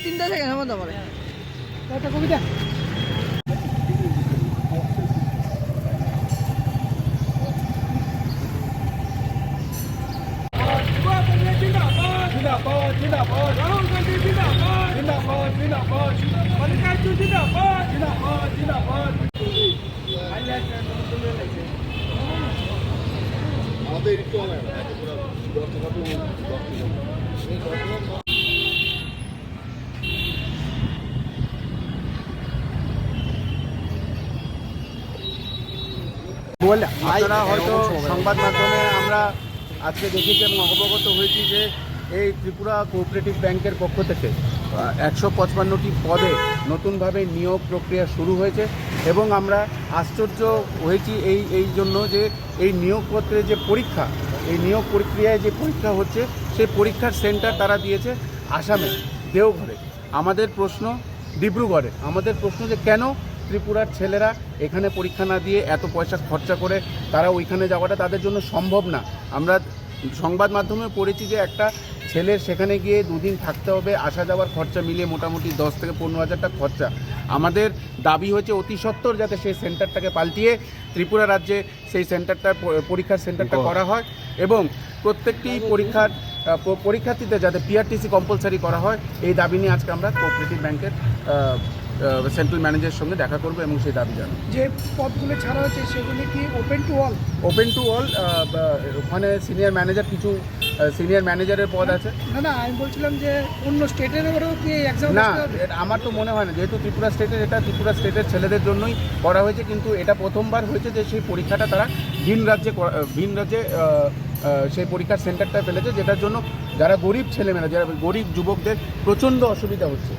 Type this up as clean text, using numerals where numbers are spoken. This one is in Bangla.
তিনটা সেকেন্ড মধ্যে পরে কবিতা আপনারা হয়তো সংবাদ মাধ্যমে আমরা আজকে দেখেছি এবং অবগত হয়েছি যে এই ত্রিপুরা কোঅপারেটিভ ব্যাংকের পক্ষ থেকে 155টি পদে নতুনভাবে নিয়োগ প্রক্রিয়া শুরু হয়েছে এবং আমরা আশ্চর্য হয়েছি এই জন্য যে এই নিয়োগপত্রের যে পরীক্ষা, এই নিয়োগ প্রক্রিয়ায় যে পরীক্ষা হচ্ছে সেই পরীক্ষার সেন্টার তারা দিয়েছে আসামে দেওঘরে। আমাদের প্রশ্ন ডিব্রুগড়ে। আমাদের প্রশ্ন যে কেন ত্রিপুরার ছেলেরা এখানে পরীক্ষা না দিয়ে এত পয়সা খরচা করে তারা ওইখানে যাওয়াটা তাদের জন্য সম্ভব না। আমরা সংবাদ মাধ্যমে পড়েছি যে একটা ছেলের সেখানে গিয়ে দুদিন থাকতে হবে, আসা যাওয়ার খরচা মিলিয়ে মোটামুটি 10 থেকে 15,000 টাকা খরচা। আমাদের দাবি হচ্ছে অতি সত্বর যাতে সেই সেন্টারটাকে পাল্টিয়ে ত্রিপুরা রাজ্যে সেই সেন্টারটা পরীক্ষার সেন্টারটা করা হয় এবং প্রত্যেকটি পরীক্ষার্থীদের যাতে পিআরটিসি কম্পালসারি করা হয়, এই দাবি নিয়ে আজকে আমরা কোঅপারেটিভ ব্যাংকের সেন্ট্রাল ম্যানেজারের সঙ্গে দেখা করবো এবং সেই দাবি জানাবো। যে পদগুলো ছাড়া হয়েছে সেগুলি কি open to all? Open to all. ওখানে সিনিয়র ম্যানেজার, কিছু সিনিয়র ম্যানেজারের পদ আছে। না আমি বলছিলাম যে অন্য স্টেটের ওপরেও কি এক্সাম? না, আমার তো মনে হয় না, যেহেতু ত্রিপুরা স্টেটের, এটা ত্রিপুরা স্টেটের ছেলেদের জন্যই করা হয়েছে, কিন্তু এটা প্রথমবার হয়েছে যে সেই পরীক্ষাটা তারা ভিন রাজ্যে সেই পরীক্ষার সেন্টারটা ফেলেছে, যেটার জন্য যারা গরিব ছেলেমেয়েরা, যারা গরিব যুবকদের প্রচণ্ড অসুবিধা হচ্ছে।